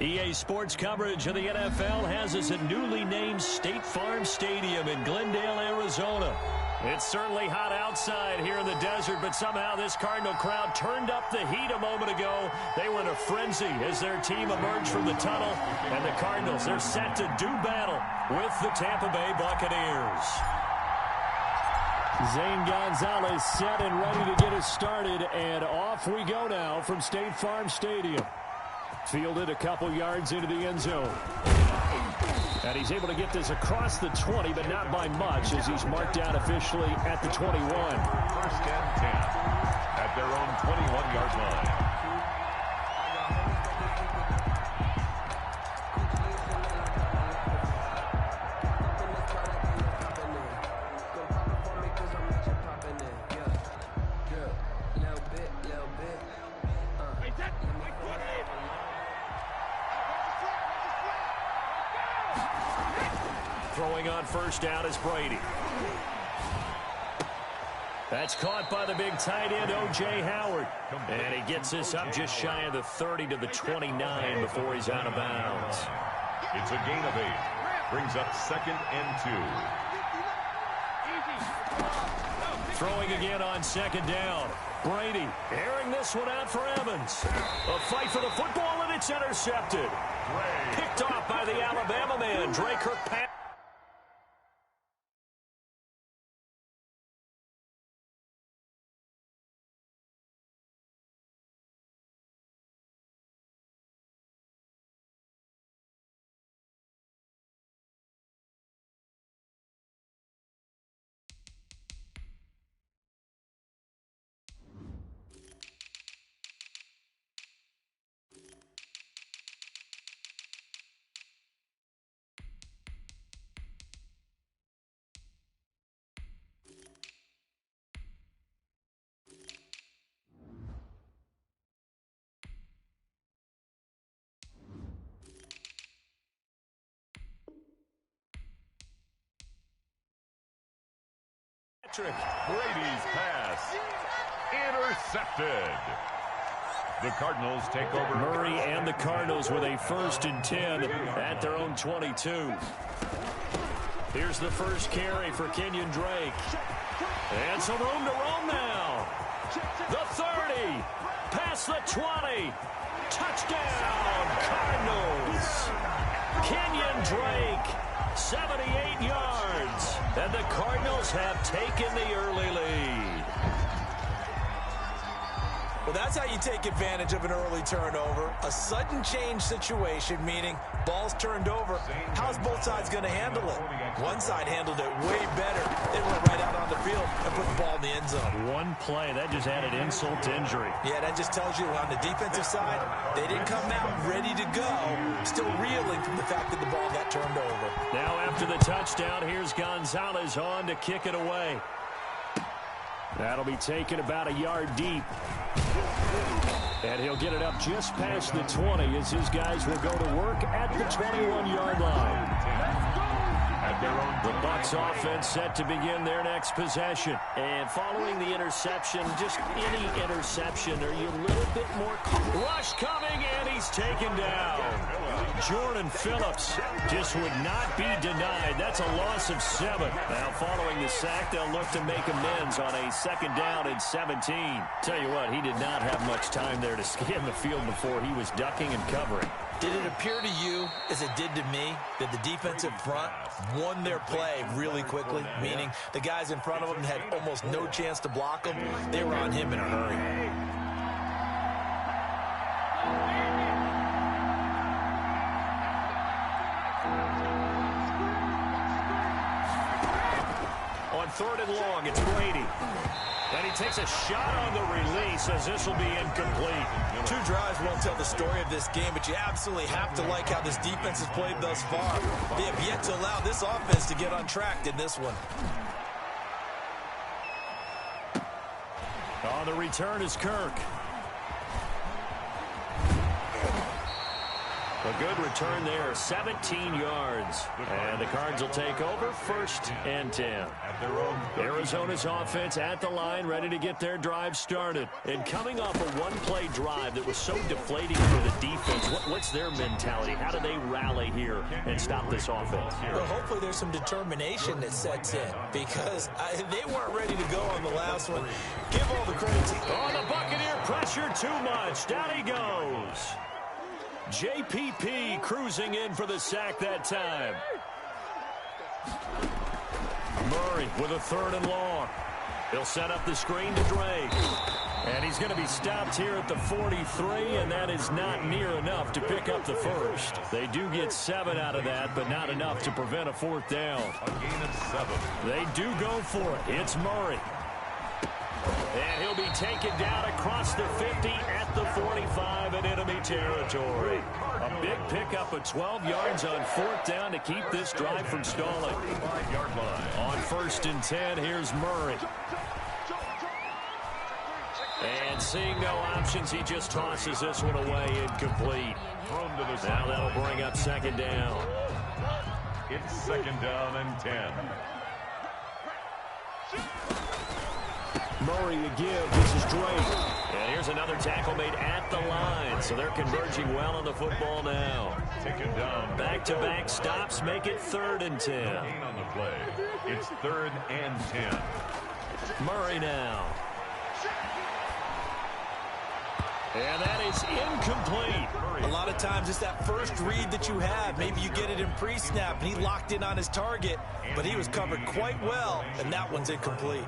EA Sports coverage of the NFL has us at newly named State Farm Stadium in Glendale, Arizona. It's certainly hot outside here in the desert, but somehow this Cardinal crowd turned up the heat a moment ago. They were in a frenzy as their team emerged from the tunnel, and the Cardinals, they're set to do battle with the Tampa Bay Buccaneers. Zane Gonzalez set and ready to get us started, and off we go now from State Farm Stadium. Fielded a couple yards into the end zone. And he's able to get this across the 20, but not by much, as he's marked down officially at the 21. First and 10 at their own 21-yard line. Throwing on first down is Brady. That's caught by the big tight end, O.J. Howard. And he gets this up just shy of the 30 to the 29 before he's out of bounds. It's a gain of 8. Brings up 2nd and 2. Throwing again on 2nd down. Brady airing this one out for Evans. A fight for the football, and it's intercepted. Picked off by the Alabama man, Drake Kirkpatrick. Brady's pass intercepted. The Cardinals take over. Murray and the Cardinals with a 1st and 10 at their own 22. Here's the first carry for Kenyon Drake. And some room to roam now. The 30. Past the 20. Touchdown, Cardinals. Kenyon Drake, 78 yards. And the Cardinals have taken the early lead. Well, that's how you take advantage of an early turnover. A sudden change situation, meaning ball's turned over. How's both sides going to handle it? One side handled it way better. They went right out on the field and put the ball in the end zone. One play, that just added insult to injury. Yeah, that just tells you on the defensive side, they didn't come out ready to go, still reeling from the fact that the ball got turned over. Now after the touchdown, here's Gonzalez on to kick it away. That'll be taken about a yard deep. And he'll get it up just past the 20 as his guys will go to work at the 21-yard line. The Bucs offense set to begin their next possession. And following the interception, just any interception, are you a little bit more... Rush coming, and he's taken down. Jordan Phillips just would not be denied. That's a loss of 7. Now, following the sack, they'll look to make amends on a 2nd down and 17. Tell you what, he did not have much time there to scan the field before he was ducking and covering. Did it appear to you, as it did to me, that the defensive front won their play really quickly? Meaning the guys in front of them had almost no chance to block them. They were on him in a hurry. On 3rd and long, it's Brady. And he takes a shot on the release as this will be incomplete. 2 drives won't tell the story of this game, but you absolutely have to like how this defense has played thus far. They have yet to allow this offense to get on track in this one. On the return is Kirk. A good return there, 17 yards. And the Cards will take over, 1st and 10. Arizona's offense at the line, ready to get their drive started. And coming off a one-play drive that was so deflating for the defense, what's their mentality? How do they rally here and stop this offense? Well, hopefully there's some determination that sets in, because they weren't ready to go on the last one. Give all the credit to... Oh, the Buccaneer pressure too much. Down he goes. JPP cruising in for the sack that time. Murray with a 3rd and long. He'll set up the screen to Drake. And he's going to be stopped here at the 43, and that is not near enough to pick up the first. They do get 7 out of that, but not enough to prevent a 4th down. A gain of 7. They do go for it. It's Murray. And he'll be taken down across the 50 at the 45 in enemy territory. A big pickup of 12 yards on 4th down to keep this drive from stalling. On 1st and 10, here's Murray. And seeing no options, he just tosses this one away incomplete. Now that'll bring up 2nd down. It's 2nd down and 10. Murray to give. This is Drake. And here's another tackle made at the line. So they're converging well on the football now. Taken down. Back-to-back stops make it 3rd and 10. Gain on the play. It's 3rd and 10. Murray now. And that is incomplete. A lot of times it's that first read that you have. Maybe you get it in pre-snap, and he locked in on his target, but he was covered quite well, and that one's incomplete.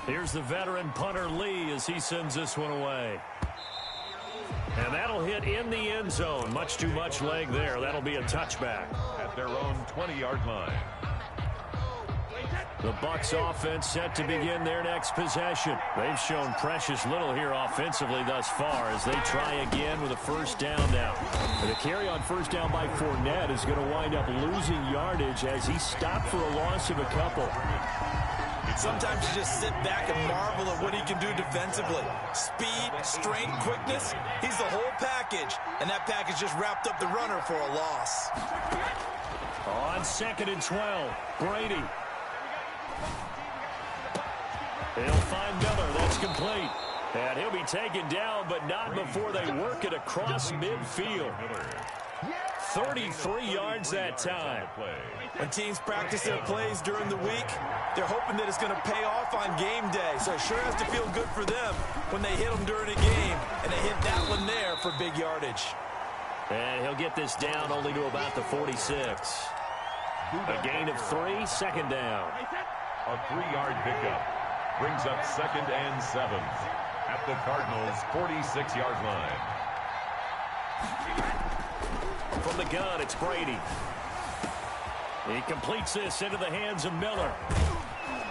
Here's the veteran punter Lee as he sends this one away. And that'll hit in the end zone. Much too much leg there. That'll be a touchback. At their own 20-yard line. The Bucs offense set to begin their next possession. They've shown precious little here offensively thus far as they try again with a 1st down now. And the carry on 1st down by Fournette is going to wind up losing yardage as he stopped for a loss of a couple. Sometimes you just sit back and marvel at what he can do defensively. Speed, strength, quickness, he's the whole package. And that package just wrapped up the runner for a loss. On 2nd and 12, Brady. He'll find Miller. That's complete. And he'll be taken down, but not before they work it across midfield. 33 yards that time. When teams practice their plays during the week, they're hoping that it's going to pay off on game day. So it sure has to feel good for them when they hit them during a game. And they hit that one there for big yardage. And he'll get this down only to about the 46. A gain of 3, 2nd down. A 3-yard pickup brings up 2nd and 7 at the Cardinals' 46-yard line. From the gun, it's Brady. He completes this into the hands of Miller.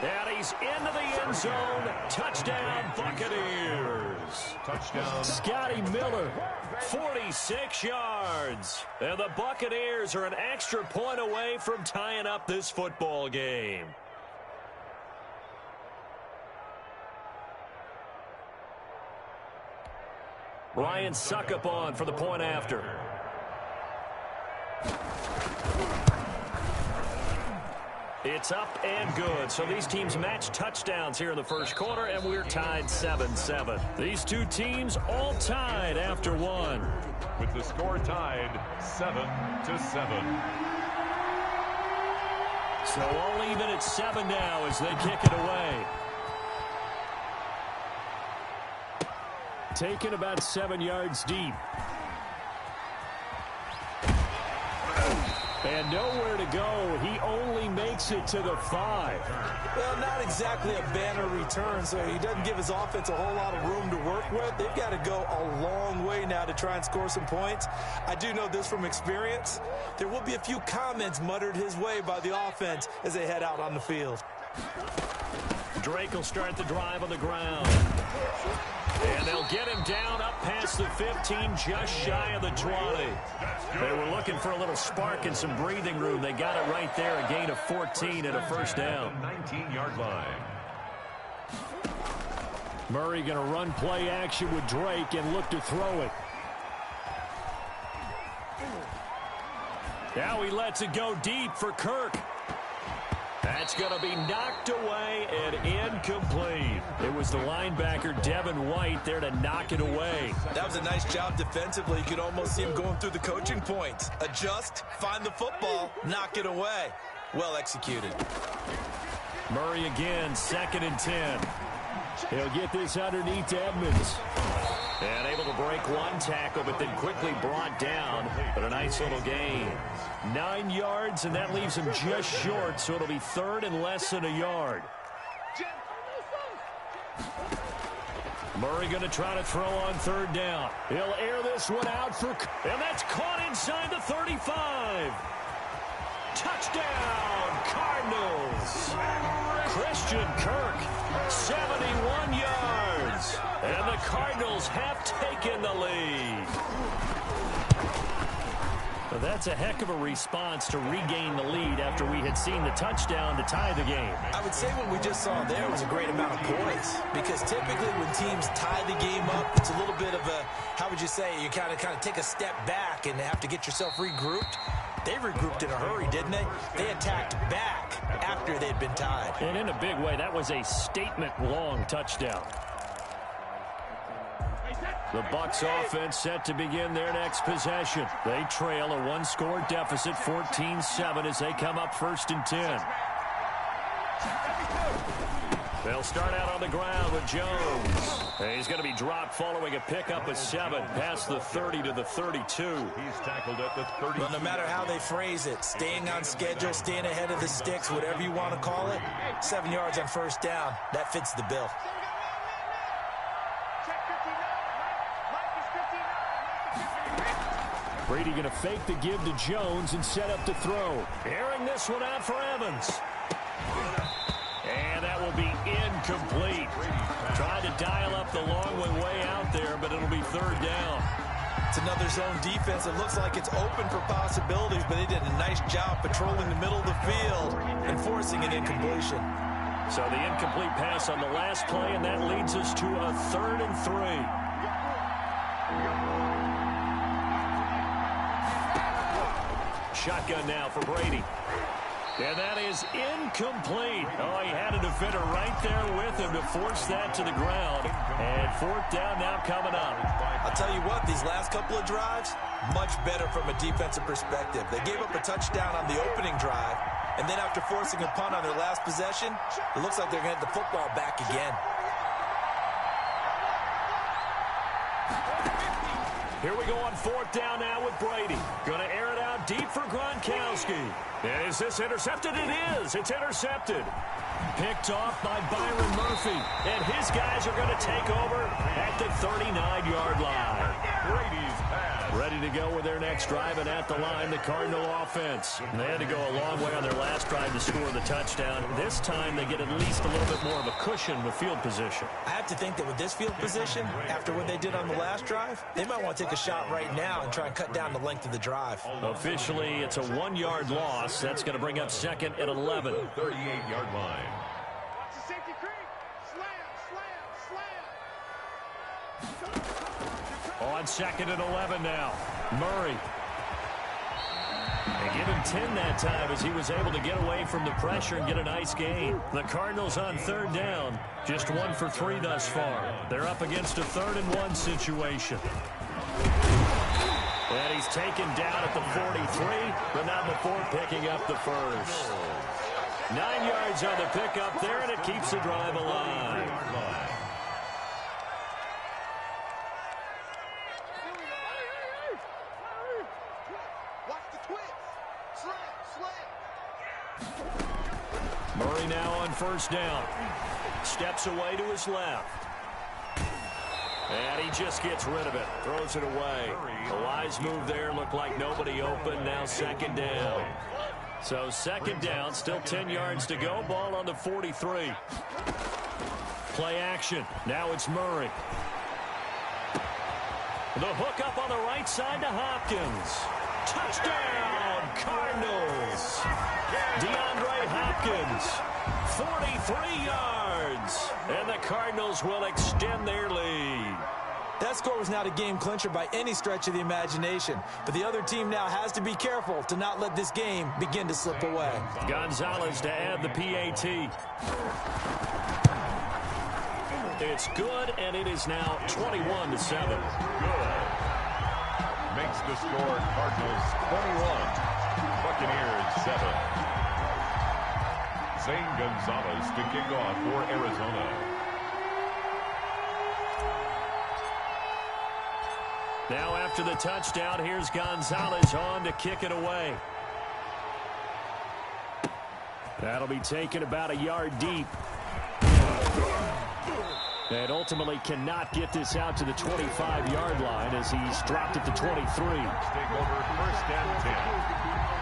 And he's into the end zone. Touchdown, Buccaneers. Touchdown. Scotty Miller, 46 yards. And the Buccaneers are an extra point away from tying up this football game. Ryan Suckup on for the point after. It's up and good. So these teams match touchdowns here in the first quarter, and we're tied 7-7. These two teams all tied after one. With the score tied 7-7. So all even at 7 now as they kick it away. Taken about 7 yards deep. And nowhere to go. He only makes it to the 5. Well, not exactly a banner return, so he doesn't give his offense a whole lot of room to work with. They've got to go a long way now to try and score some points. I do know this from experience. There will be a few comments muttered his way by the offense as they head out on the field. Drake will start the drive on the ground. And they'll get him down up past the 15, just shy of the 20. They were looking for a little spark and some breathing room. They got it right there, a gain of 14 and a 1st down. 19-yard line. Murray going to run play action with Drake and look to throw it. Now he lets it go deep for Kirk. That's going to be knocked away and incomplete. It was the linebacker, Devin White, there to knock it away. That was a nice job defensively. You could almost see him going through the coaching points. Adjust, find the football, knock it away. Well executed. Murray again, 2nd and 10. He'll get this underneath to Edmonds. And able to break one tackle, but then quickly brought down. But a nice little gain. 9 yards, and that leaves him just short, so it'll be 3rd and less than a yard. Murray going to try to throw on 3rd down. He'll air this one out for, and that's caught inside the 35. Touchdown, Cardinals. Christian Kirk, 71 yards. And the Cardinals have taken the lead. Well, that's a heck of a response to regain the lead after we had seen the touchdown to tie the game. I would say what we just saw there was a great amount of poise, because typically when teams tie the game up, it's a little bit of a, how would you say, you kind of take a step back and have to get yourself regrouped. They regrouped in a hurry, didn't they? They attacked back after they'd been tied. And in a big way, that was a statement-long touchdown. The Bucs offense set to begin their next possession. They trail a one-score deficit, 14-7, as they come up 1st and 10. They'll start out on the ground with Jones. He's going to be dropped following a pickup of 7 past the 30 to the 32. He's tackled at the 30. Well, no matter how they phrase it, staying on schedule, staying ahead of the sticks, whatever you want to call it, 7 yards on 1st down, that fits the bill. Brady going to fake the give to Jones and set up to throw. Airing this one out for Evans. And that will be incomplete. Trying to dial up the long one way out there, but it'll be 3rd down. It's another zone defense. It looks like it's open for possibilities, but they did a nice job patrolling the middle of the field and forcing an incompletion. So the incomplete pass on the last play, and that leads us to a 3rd and 3. Shotgun now for Brady. And that is incomplete. Oh, he had a defender right there with him to force that to the ground. And 4th down now coming up. I'll tell you what, these last couple of drives, much better from a defensive perspective. They gave up a touchdown on the opening drive, and then after forcing a punt on their last possession, it looks like they're going to get the football back again. Here we go on 4th down now with Brady. Going to air it out deep for Gronkowski. And is this intercepted? It is. It's intercepted. Picked off by Byron Murphy. And his guys are going to take over at the 39-yard line. Brady's pass. Ready to go with their next drive, and at the line, the Cardinal offense. They had to go a long way on their last drive to score the touchdown. This time, they get at least a little bit more of a cushion with field position. I have to think that with this field position, after what they did on the last drive, they might want to take a shot right now and try and cut down the length of the drive. Officially, it's a 1-yard loss. That's going to bring up 2nd and 11. 38-yard line. On 2nd and 11 now. Murray. They give him 10 that time as he was able to get away from the pressure and get a nice gain. The Cardinals on 3rd down. Just 1 for 3 thus far. They're up against a 3rd and 1 situation. And he's taken down at the 43, but not before picking up the first. 9 yards on the pickup there, and it keeps the drive alive. Murray now on 1st down. Steps away to his left. And he just gets rid of it. Throws it away. A wise move there. Looked like nobody open. Now 2nd down. So 2nd down. Still 10 yards to go. Ball on the 43. Play action. Now it's Murray. The hook up on the right side to Hopkins. Touchdown, Cardinals. DeAndre Hopkins, 43 yards. And the Cardinals will extend their lead. That score was not a game clincher by any stretch of the imagination, but the other team now has to be careful to not let this game begin to slip away. Gonzalez to add the PAT. It's good, and it is now 21-7. Good. Makes the score Cardinals 21, Buccaneers 7. Zane Gonzalez to kick off for Arizona. Now after the touchdown, here's Gonzalez on to kick it away. That'll be taken about a yard deep. And ultimately cannot get this out to the 25-yard line as he's dropped it to 23. Take over first and 10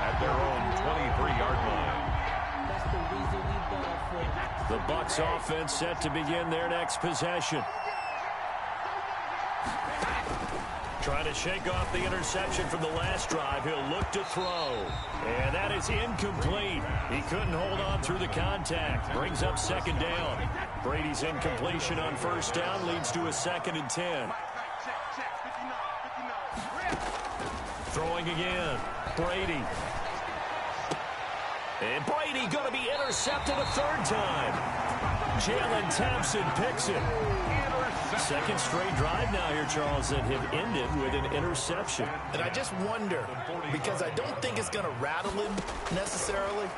at their own 23-yard line. The Bucs offense set to begin their next possession. Trying to shake off the interception from the last drive. He'll look to throw. And that is incomplete. He couldn't hold on through the contact. Brings up second down. Brady's incompletion on first down leads to a 2nd and 10. Throwing again. Brady. And Brady going to be intercepted a third time. Jalen Thompson picks it. Second straight drive now here, Charles, that have ended with an interception. And I just wonder, because I don't think it's going to rattle him necessarily.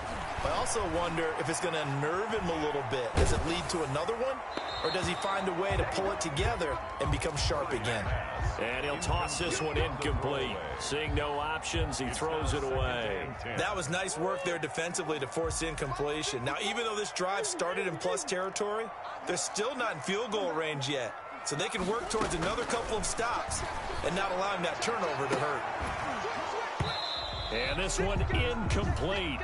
I also wonder if it's going to unnerve him a little bit. Does it lead to another one? Or does he find a way to pull it together and become sharp again? And he'll toss this one incomplete. Seeing no options, he throws it away. That was nice work there defensively to force incompletion. Now, even though this drive started in plus territory, they're still not in field goal range yet. So they can work towards another couple of stops and not allowing that turnover to hurt. And this one incomplete.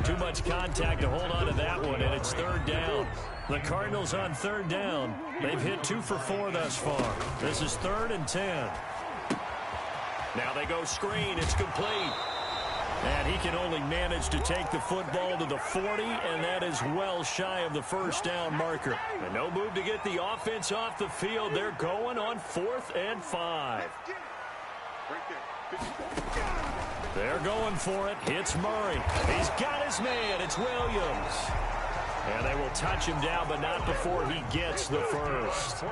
Too much contact to hold on to that one, and it's third down. The Cardinals on third down. They've hit 2 for 4 thus far. This is 3rd and 10. Now they go screen. It's complete. And he can only manage to take the football to the 40, and that is well shy of the first down marker. And no move to get the offense off the field. They're going on 4th and 5. They're going for it. It's Murray. He's got his man. It's Williams. And they will touch him down, but not before he gets the first.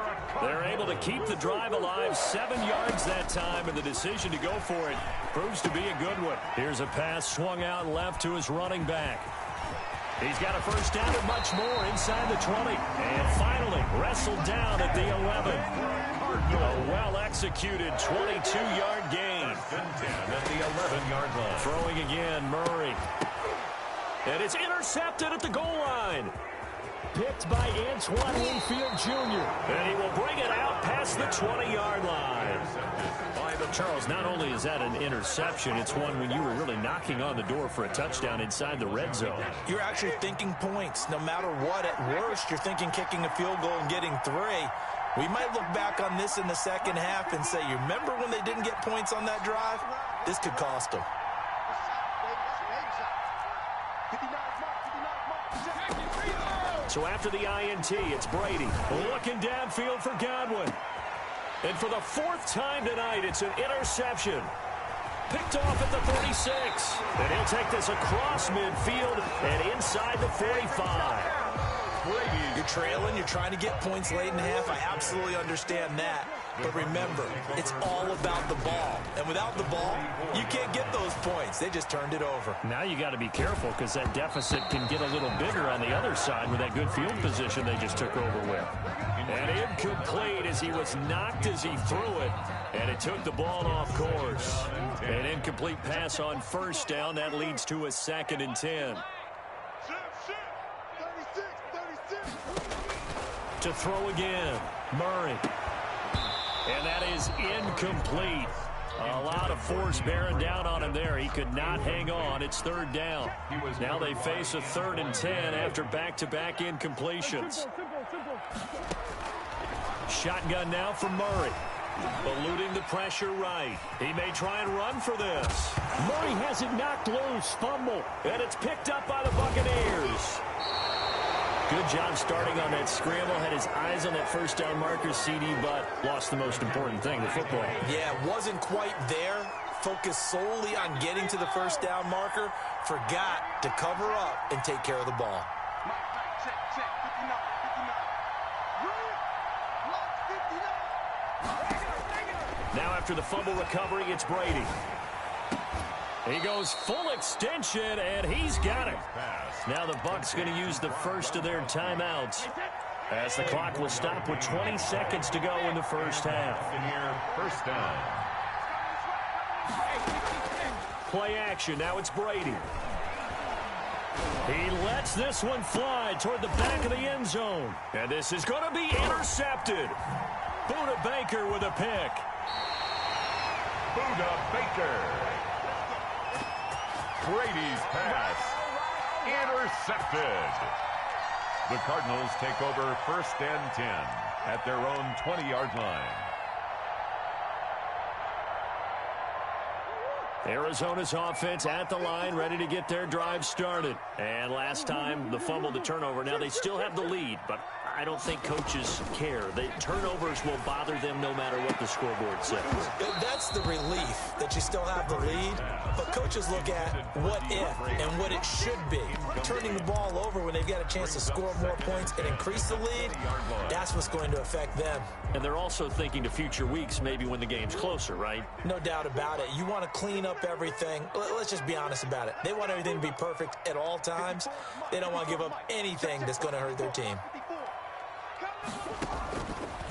They're able to keep the drive alive. 7 yards that time, and the decision to go for it proves to be a good one. Here's a pass swung out left to his running back. He's got a first down and much more inside the 20. And finally wrestled down at the 11. A well-executed 22-yard gain. At the 11-yard line. Throwing again, Murray. And it's intercepted at the goal line. Picked by Antoine Winfield Jr. And he will bring it out past the 20-yard line. Charles, not only is that an interception, it's one when you were really knocking on the door for a touchdown inside the red zone. You're actually thinking points. No matter what, at worst, you're thinking kicking a field goal and getting 3. We might look back on this in the second half and say, you remember when they didn't get points on that drive? This could cost them. So after the INT, it's Brady looking downfield for Godwin. And for the 4th time tonight, it's an interception. Picked off at the 36. And he'll take this across midfield and inside the 45. You're trailing, you're trying to get points late in the half. I absolutely understand that. But remember, it's all about the ball. And without the ball, you can't get those points. They just turned it over. Now you got to be careful because that deficit can get a little bigger on the other side with that good field position they just took over with. And incomplete as he was knocked as he threw it. And it took the ball off course. An incomplete pass on first down. That leads to a 2nd and 10. To throw again, Murray. And that is incomplete. A lot of force bearing down on him there. He could not hang on. It's 3rd down. Now they face a 3rd and 10 after back-to-back incompletions. Shotgun now for Murray. Eluding the pressure right. He may try and run for this. Murray has it knocked loose. Fumble. And it's picked up by the Buccaneers. Good job starting on that scramble. Had his eyes on that first down marker, CD, but lost the most important thing, the football. Yeah, wasn't quite there. Focused solely on getting to the first down marker. Forgot to cover up and take care of the ball. Now after the fumble recovery, it's Brady. He goes full extension, and he's got it. Now the Bucs going to use the first of their timeouts, as the clock will stop with 20 seconds to go in the first half. First down. Play action. Now it's Brady. He lets this one fly toward the back of the end zone. And this is going to be intercepted. Buda Baker with a pick. Buda Baker. Brady's pass intercepted. The Cardinals take over first and 10 at their own 20-yard line. Arizona's offense at the line, ready to get their drive started. And last time, the fumble, the turnover. Now they still have the lead, but I don't think coaches care. The turnovers will bother them no matter what the scoreboard says. That's the relief that you still have the lead, but coaches look at what if and what it should be. Turning the ball over when they've got a chance to score more points and increase the lead, that's what's going to affect them. And they're also thinking to future weeks, maybe when the game's closer, right? No doubt about it. You want to clean up everything. Let's just be honest about it. They want everything to be perfect at all times. They don't want to give up anything that's going to hurt their team.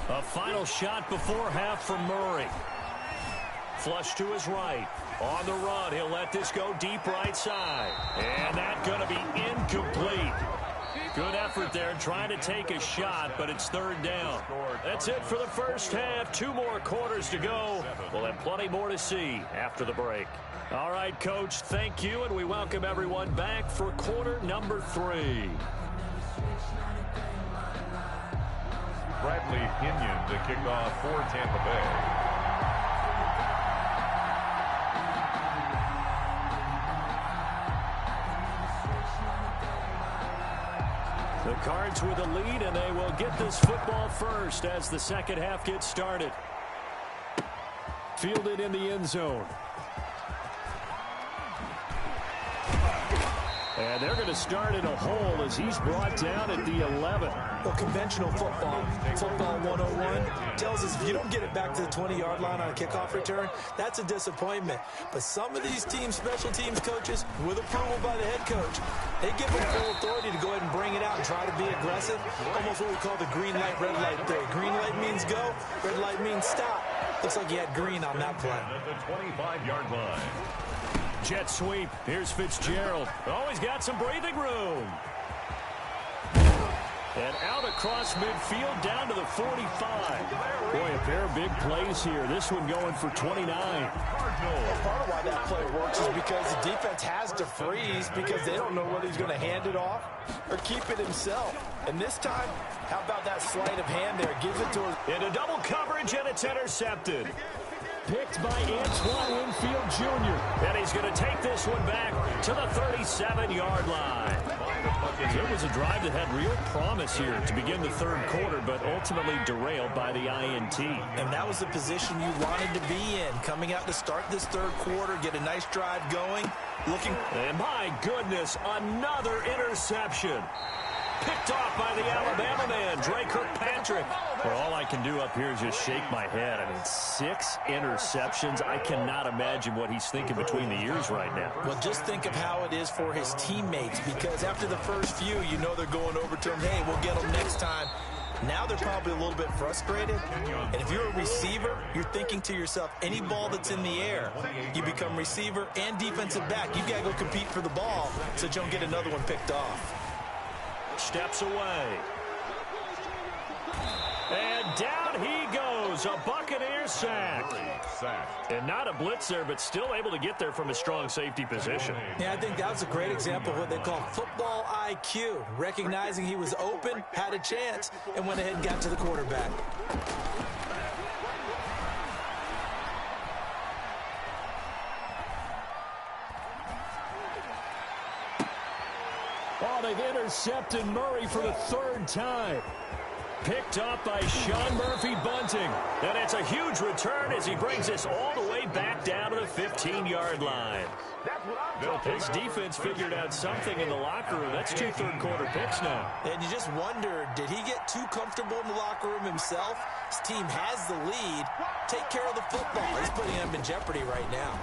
A final shot before half from Murray. Flush to his right. On the run, he'll let this go deep right side. And that's going to be incomplete. Good effort there trying to take a shot, but it's third down. That's it for the first half. 2 more quarters to go. We'll have plenty more to see after the break. All right, Coach, thank you, and we welcome everyone back for quarter number 3. Bradley Pinion to kick off for Tampa Bay. The Cards with a lead, and they will get this football first as the second half gets started. Fielded in the end zone. And they're going to start in a hole as he's brought down at the 11. Well, conventional football 101, tells us if you don't get it back to the 20-yard line on a kickoff return, that's a disappointment. But some of these teams, special teams coaches, with approval by the head coach, they give them full authority to go ahead and bring it out and try to be aggressive. Almost what we call the green light, red light theory. Green light means go, red light means stop. Looks like he had green on that play. At the 25-yard line. Jet sweep. Here's Fitzgerald. Oh, he's got some breathing room. And out across midfield down to the 45. Boy, a pair of big plays here. This one going for 29. Well, part of why that play works is because the defense has to freeze because they don't know whether he's going to hand it off or keep it himself. And this time, how about that sleight of hand there? Gives it to him. Into double coverage, and it's intercepted. Picked by Antoine Winfield Jr. And he's going to take this one back to the 37-yard line. It was a drive that had real promise here to begin the third quarter, but ultimately derailed by the INT. And that was the position you wanted to be in, coming out to start this third quarter, get a nice drive going. And my goodness, another interception. Picked off by the Alabama man, Dre Kirkpatrick. Well, all I can do up here is just shake my head. I mean, 6 interceptions. I cannot imagine what he's thinking between the ears right now. Well, just think of how it is for his teammates, because after the first few, you know they're going over to him, hey, we'll get them next time. Now they're probably a little bit frustrated. And if you're a receiver, you're thinking to yourself, any ball that's in the air, you become receiver and defensive back. You've got to go compete for the ball so that you don't get another one picked off. Steps away. And down he goes. A Buccaneer sack. And not a blitzer, but still able to get there from a strong safety position. Yeah, I think that was a great example of what they call football IQ. Recognizing he was open, had a chance, and went ahead and got to the quarterback. they've intercepted Murray for the third time. Picked up by Sean Murphy-Bunting. And it's a huge return as he brings this all the way back down to the 15-yard line. His defense figured out something in the locker room. That's 2 third-quarter picks now. And you just wonder, did he get too comfortable in the locker room himself? His team has the lead. Take care of the football. He's putting them in jeopardy right now.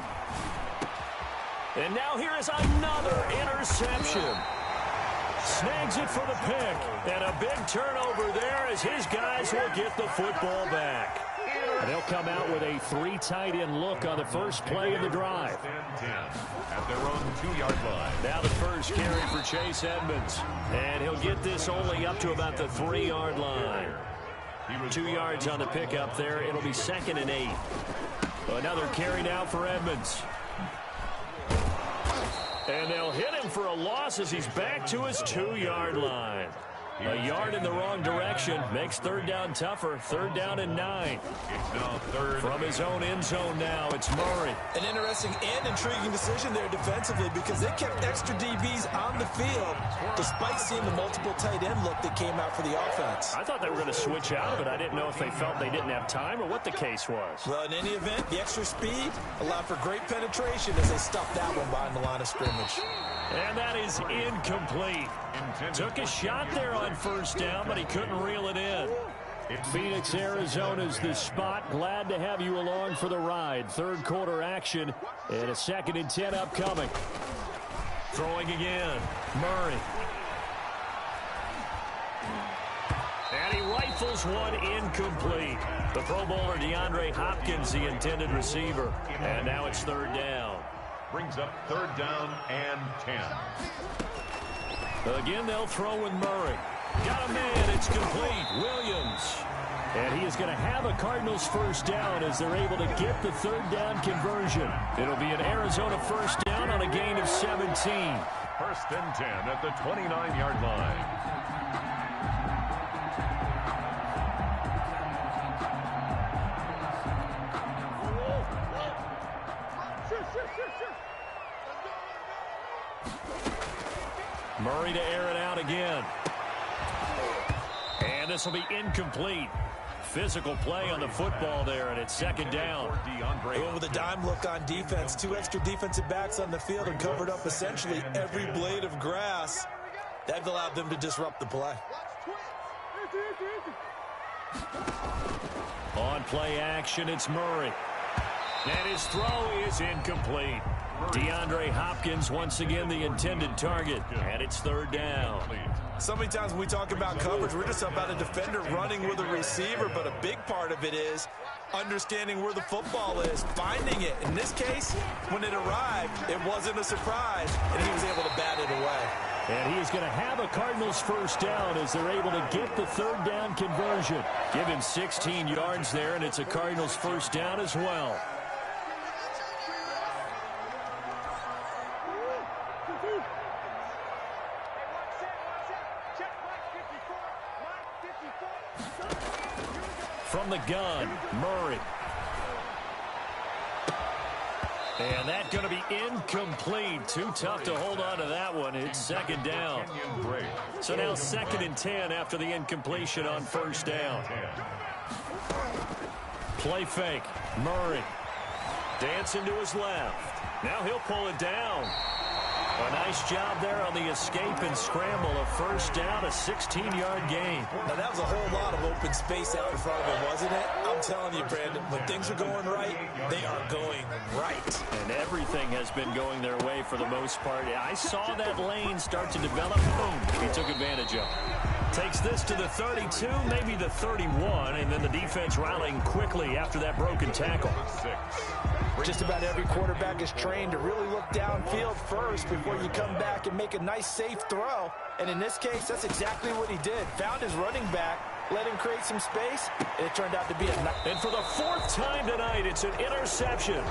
And now here is another interception. Snags it for the pick. And a big turnover there as his guys will get the football back. And they'll come out with a 3 tight end look on the first play of the drive. At their own 2-yard line. Now the first carry for Chase Edmonds. And he'll get this only up to about the 3-yard line. 2 yards on the pickup there. It'll be 2nd and 8. Another carry now for Edmonds. And they'll hit him for a loss as he's back to his 2-yard line. A yard in the wrong direction makes third down tougher. 3rd down and 9. It's now 3rd. From his own end zone now, it's Murray. An interesting and intriguing decision there defensively because they kept extra DBs on the field despite seeing the multiple tight end look that came out for the offense. I thought they were going to switch out, but I didn't know if they felt they didn't have time or what the case was. Well, in any event, the extra speed allowed for great penetration as they stuffed that one behind the line of scrimmage. And that is incomplete. Took a shot there on first down, but he couldn't reel it in. Phoenix, Arizona's the spot. Glad to have you along for the ride. Third quarter action and a 2nd and 10 upcoming. Throwing again. Murray. And he rifles one incomplete. The Pro Bowler DeAndre Hopkins, the intended receiver. And now it's 3rd down. Brings up 3rd down and 10. Again, they'll throw with Murray. Got a man. It's complete. Williams. And he is going to have a Cardinals first down as they're able to get the 3rd down conversion. It'll be an Arizona first down on a gain of 17. 1st and 10 at the 29-yard line. Murray to air it out again. And this will be incomplete. Physical play on the football there, and it's 2nd down. They went with a dime look on defense. 2 extra defensive backs on the field and covered up essentially every blade of grass. That allowed them to disrupt the play. On play action, it's Murray. And his throw is incomplete. DeAndre Hopkins once again the intended target, and it's 3rd down. So many times when we talk about coverage, we're just talking about a defender running with a receiver, but a big part of it is understanding where the football is, finding it. In this case, when it arrived, it wasn't a surprise, and he was able to bat it away. And he is going to have a Cardinals first down as they're able to get the 3rd down conversion. Give him 16 yards there, and it's a Cardinals first down as well. From the gun, Murray. And that's going to be incomplete. Too tough to hold on to that one. It's 2nd down. So now 2nd and 10 after the incompletion on first down. Play fake. Murray. Dancing to his left. Now he'll pull it down. A nice job there on the escape and scramble. A first down, a 16-yard gain. Now, that was a whole lot of open space out in front of him, wasn't it? I'm telling you, Brandon, when things are going right, they are going right. And everything has been going their way for the most part. I saw that lane start to develop. Boom. He took advantage of it. Takes this to the 32, maybe the 31, and then the defense rallying quickly after that broken tackle. Just about every quarterback is trained to really look downfield first before you come back and make a nice, safe throw. And in this case, that's exactly what he did. Found his running back, let him create some space, and it turned out to be a nice. And for the 4th time tonight, it's an interception.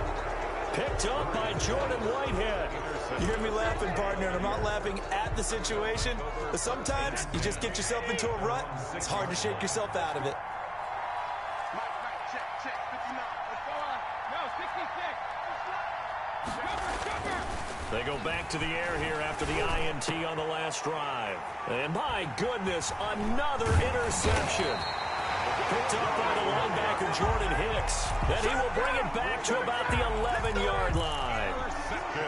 Picked up by Jordan Whitehead. You hear me laughing, partner, and I'm not laughing at the situation, but sometimes you just get yourself into a rut. It's hard to shake yourself out of it. They go back to the air here after the INT on the last drive. And my goodness, another interception. Picked up by the linebacker, Jordan Hicks. Then he will bring it back to about the 11-yard line.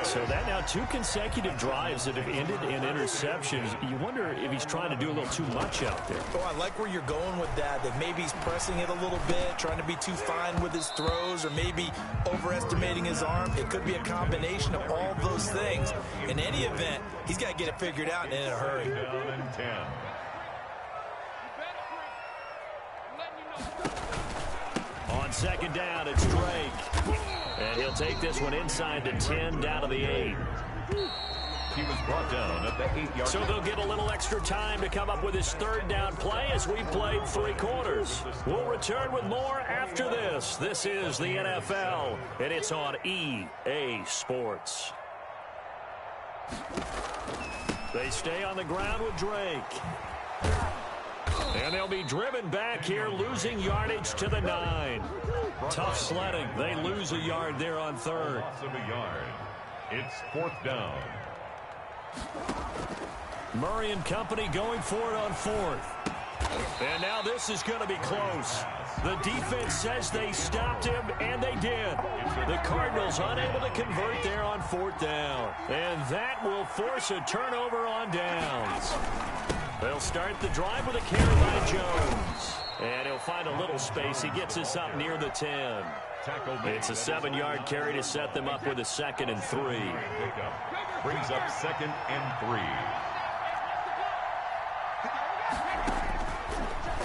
So that now 2 consecutive drives that have ended in interceptions. You wonder if he's trying to do a little too much out there. Oh, I like where you're going with that maybe he's pressing it a little bit, trying to be too fine with his throws, or maybe overestimating his arm. It could be a combination of all those things. In any event, he's got to get it figured out and in a hurry. Down and 10. On second down, it's Drake. And he'll take this one inside the 10, down to the 8. He was brought down at the 8-yard. So they'll get a little extra time to come up with his third down play as we've played 3 quarters. We'll return with more after this. This is the NFL, and it's on EA Sports. They stay on the ground with Drake. And they'll be driven back here, losing yardage to the 9. Tough sledding. They lose a yard there on third. Loss of a yard. It's 4th down. Murray and company going for it on 4th. And now this is going to be close. The defense says they stopped him, and they did. The Cardinals unable to convert there on 4th down. And that will force a turnover on downs. They'll start the drive with a carry by Jones. And he'll find a little space. He gets us up near the 10. It's a 7-yard carry to set them up with a 2nd and 3. Brings up 2nd and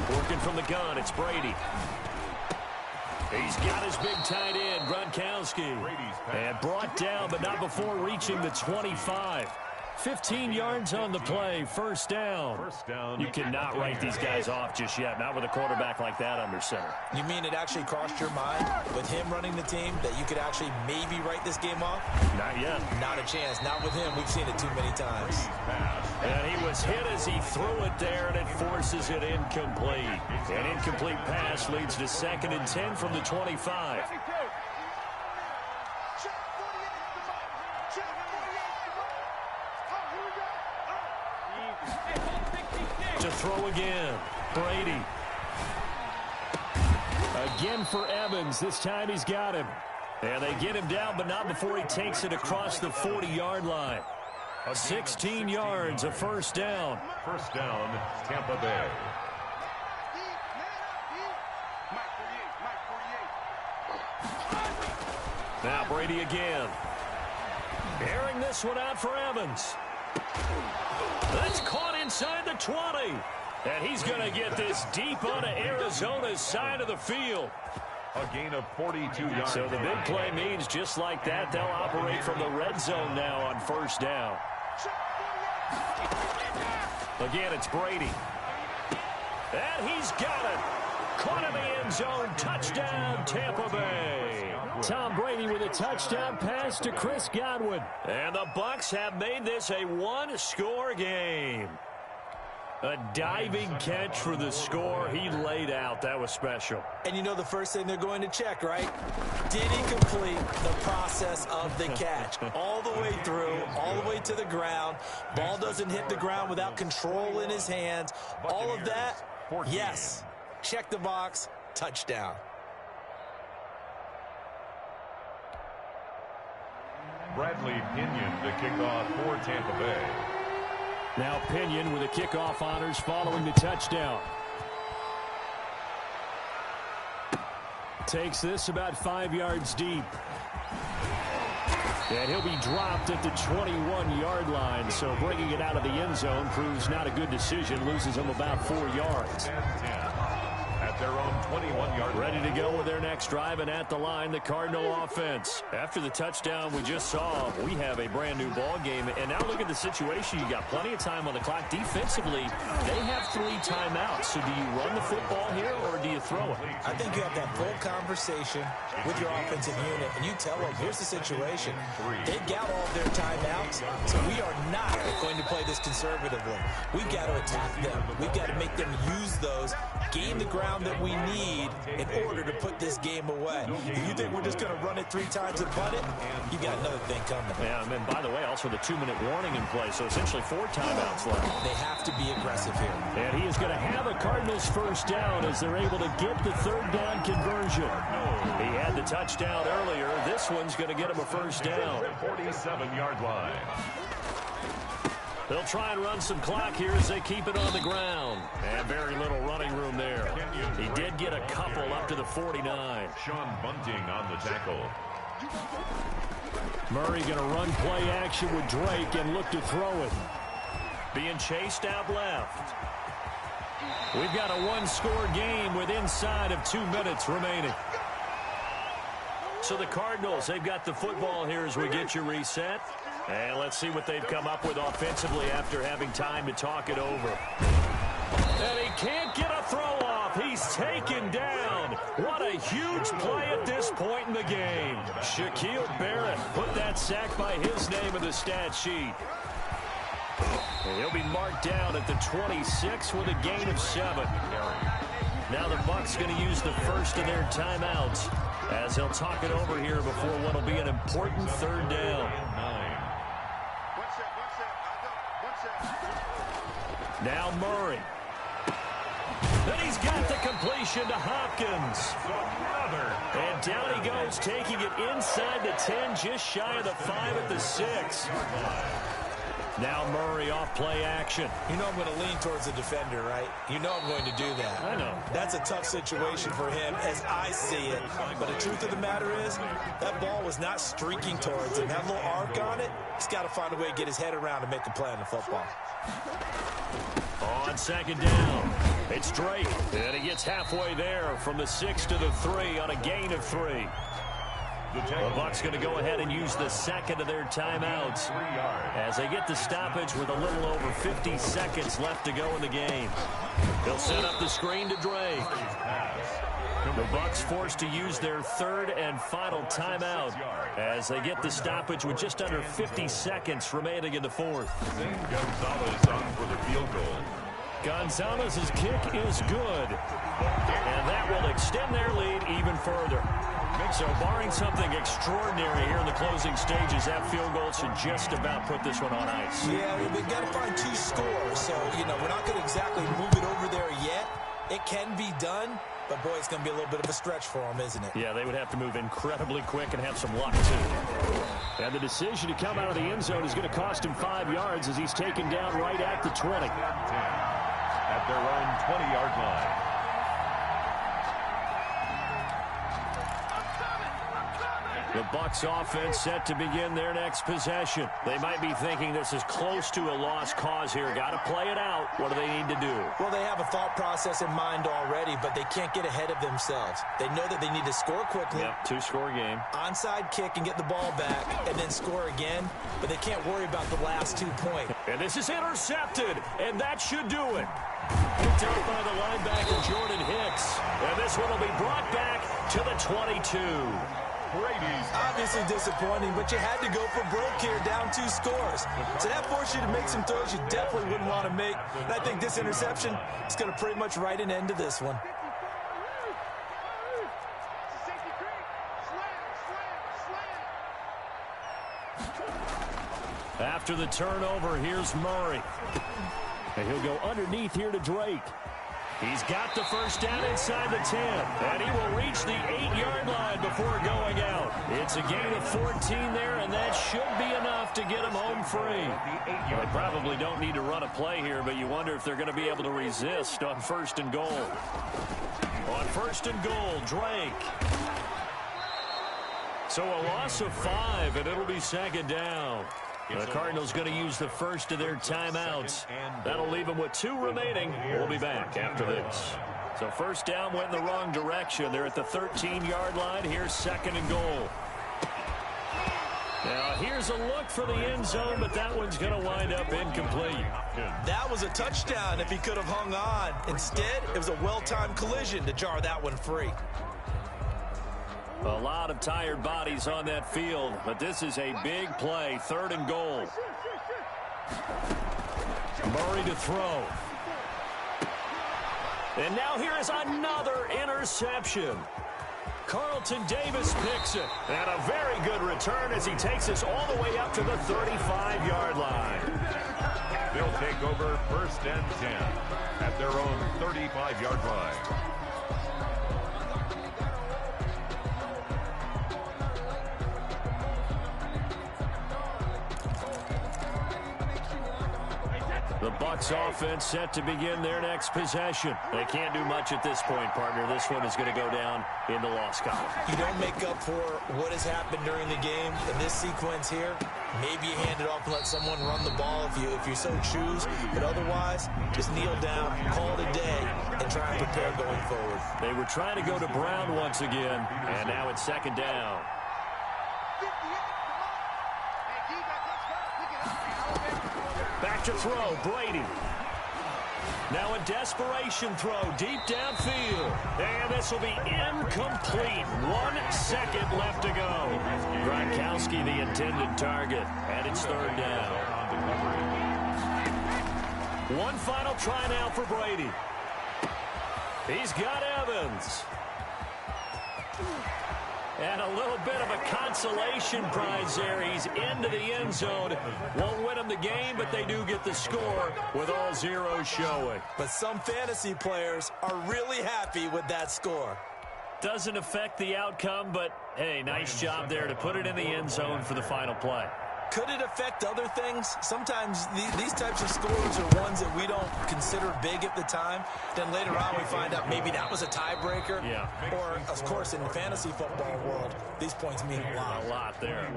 3. Working from the gun, it's Brady. He's got his big tight end, Gronkowski. And brought down, but not before reaching the 25. 15 yards on the play, 1st down. You cannot write these guys off just yet, not with a quarterback like that under center. You mean it actually crossed your mind with him running the team that you could actually maybe write this game off? Not yet. Not a chance. Not with him. We've seen it too many times. And he was hit as he threw it there, and it forces it incomplete. An incomplete pass leads to 2nd and 10 from the 25. To throw again, Brady. Again for Evans. This time he's got him. And they get him down, but not before he takes it across the 40-yard line. 16 yards, a 1st down. 1st down, Tampa Bay. Now Brady again. Airing this one out for Evans. That's caught inside the 20. And he's going to get this deep onto Arizona's side of the field. A gain of 42 yards. So the big play means just like that, they'll operate from the red zone now on 1st down. Again, it's Brady. And he's got it. Caught in the end zone. Touchdown, Tampa Bay. Tom Brady with a touchdown pass to Chris Godwin. And the Bucs have made this a 1-score game. A diving catch for the score. He laid out. That was special. And you know the first thing they're going to check, right? Did he complete the process of the catch? All the way through, all the way to the ground. Ball doesn't hit the ground without control in his hands. All of that, yes. Check the box. Touchdown. Bradley Pinion to kick off for Tampa Bay. Now Pinion with the kickoff honors following the touchdown. Takes this about 5 yards deep. And he'll be dropped at the 21-yard line. So bringing it out of the end zone proves not a good decision. Loses him about 4 yards. At their own 21-yard line. Ready to go with their next drive, and at the line, the Cardinal offense. After the touchdown we just saw, we have a brand-new ball game. And now look at the situation. You got plenty of time on the clock. Defensively, they have 3 timeouts. So do you run the football here, or do you throw it? I think you have that full conversation with your offensive unit, and you tell them, here's the situation. They've got all of their timeouts, so we are not going to play this conservatively. We've got to attack them. We've got to make them use those, gain the ground that we need in order to put this game away. If you think we're just going to run it 3 times and punt it, you got another thing coming. Yeah, and then, by the way, also the 2-minute warning in play, so essentially 4 timeouts left. They have to be aggressive here. And he is going to have a Cardinals first down as they're able to get the 3rd down conversion. He had the touchdown earlier. This one's going to get him a first down. 47-yard line. They'll try and run some clock here as they keep it on the ground. And very little running room there. He did get a couple up to the 49. Sean Bunting on the tackle. Murray going to run play action with Drake and look to throw it. Being chased out left. We've got a 1-score game with inside of 2 minutes remaining. So the Cardinals, they've got the football here as we get you reset. And let's see what they've come up with offensively after having time to talk it over. And he can't get a throw off. He's taken down. What a huge play at this point in the game. Shaquille Barrett put that sack by his name in the stat sheet. And he'll be marked down at the 26 with a gain of 7. Now the Bucs going to use the first of their timeouts as they'll talk it over here before what will be an important 3rd down. Now Murray. Then he's got the completion to Hopkins. And down he goes, taking it inside the 10, just shy of the 5 at the 6. Now Murray off play action. You know I'm going to lean towards the defender, right? You know I'm going to do that. I know. That's a tough situation for him as I see it. But the truth of the matter is, that ball was not streaking towards him. That little arc on it, he's got to find a way to get his head around and make a play on the football. On 2nd down, it's Drake. And he gets halfway there from the 6 to the 3 on a gain of 3. The Bucs going to go ahead and use the 2nd of their timeouts as they get the stoppage with a little over 50 seconds left to go in the game. They'll set up the screen to Drake. The Bucs forced to use their 3rd and final timeout as they get the stoppage with just under 50 seconds remaining in the 4th. Gonzalez on for the field goal. Gonzalez's kick is good, and that will extend their lead even further. So barring something extraordinary here in the closing stages, that field goal should just about put this one on ice. Yeah, we've got to find 2 scores, so, we're not going to exactly move it over there yet. It can be done, but, boy, it's going to be a little bit of a stretch for them, isn't it? Yeah, they would have to move incredibly quick and have some luck, too. And the decision to come out of the end zone is going to cost him 5 yards as he's taken down right at the 20. At their own 20-yard line. The Bucs offense set to begin their next possession. They might be thinking this is close to a lost cause here. Got to play it out. What do they need to do? Well, they have a thought process in mind already, but they can't get ahead of themselves. They know that they need to score quickly. Yep, 2-score game. Onside kick and get the ball back and then score again, but they can't worry about the last 2 points. And this is intercepted, and that should do it. Picked up by the linebacker, Jordan Hicks. And this one will be brought back to the 22. Brady's obviously disappointing, but you had to go for broke here, down 2 scores. So that forced you to make some throws you definitely wouldn't want to make. And I think this interception is going to pretty much write an end to this one. After the turnover, here's Murray. And he'll go underneath here to Drake. He's got the first down inside the 10, and he will reach the 8-yard line before going out. It's a gain of 14 there, and that should be enough to get him home free. They probably don't need to run a play here, but you wonder if they're going to be able to resist on 1st and goal. On 1st and goal, Drake. So a loss of 5, and it'll be 2nd down. The Cardinals going to use the first of their timeouts. That'll leave them with 2 remaining. We'll be back after this. So first down went in the wrong direction. They're at the 13-yard line. Here's 2nd and goal. Now here's a look for the end zone, but that one's going to wind up incomplete. That was a touchdown if he could have hung on. Instead, it was a well-timed collision to jar that one free. A lot of tired bodies on that field, but this is a big play. 3rd and goal. Murray to throw. And now here is another interception. Carlton Davis picks it. And a very good return as he takes us all the way up to the 35-yard line. They'll take over 1st and 10 at their own 35-yard line. The Bucs offense set to begin their next possession. They can't do much at this point, partner. This one is going to go down in the loss column. You don't make up for what has happened during the game in this sequence here. Maybe you hand it off and let someone run the ball if you so choose. But otherwise, just kneel down, call it a day, and try and prepare going forward. They were trying to go to Brown once again, and now it's 2nd down. Back to throw, Brady. Now a desperation throw deep downfield. And this will be incomplete. 1 second left to go. Gronkowski the intended target. And it's 3rd down. One final try now for Brady. He's got Evans. And a little bit of a consolation prize there. He's into the end zone. Won't win them the game, but they do get the score with all zeros showing. But some fantasy players are really happy with that score. Doesn't affect the outcome, but, hey, nice job there to put it in the end zone for the final play. Could it affect other things? Sometimes these types of scores are ones that we don't consider big at the time. Then later on we find out maybe that was a tiebreaker. Yeah. Or, of course, in the fantasy football world, these points mean a lot. A lot there.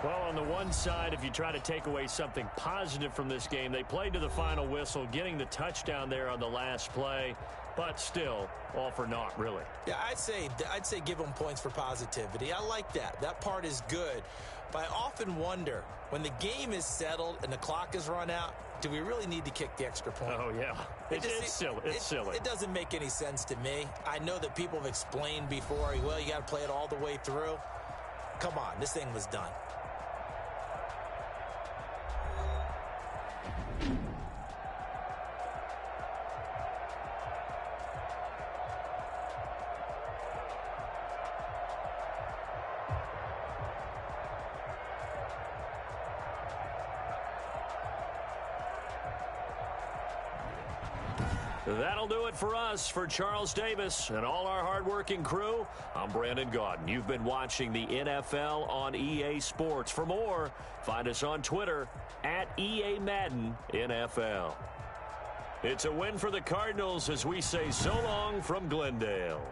Well, on the one side, if you try to take away something positive from this game, they played to the final whistle, getting the touchdown there on the last play. But still, all for naught, really. Yeah, I'd say give them points for positivity. I like that. That part is good. But I often wonder, when the game is settled and the clock is run out, do we really need to kick the extra point? Oh, yeah. It's silly. It's silly. It doesn't make any sense to me. I know that people have explained before, well, you got to play it all the way through. Come on, this thing was done. That'll do it for us. For Charles Davis and all our hardworking crew, I'm Brandon Gaudin. You've been watching the NFL on EA Sports. For more, find us on Twitter at EA Madden NFL. It's a win for the Cardinals as we say so long from Glendale.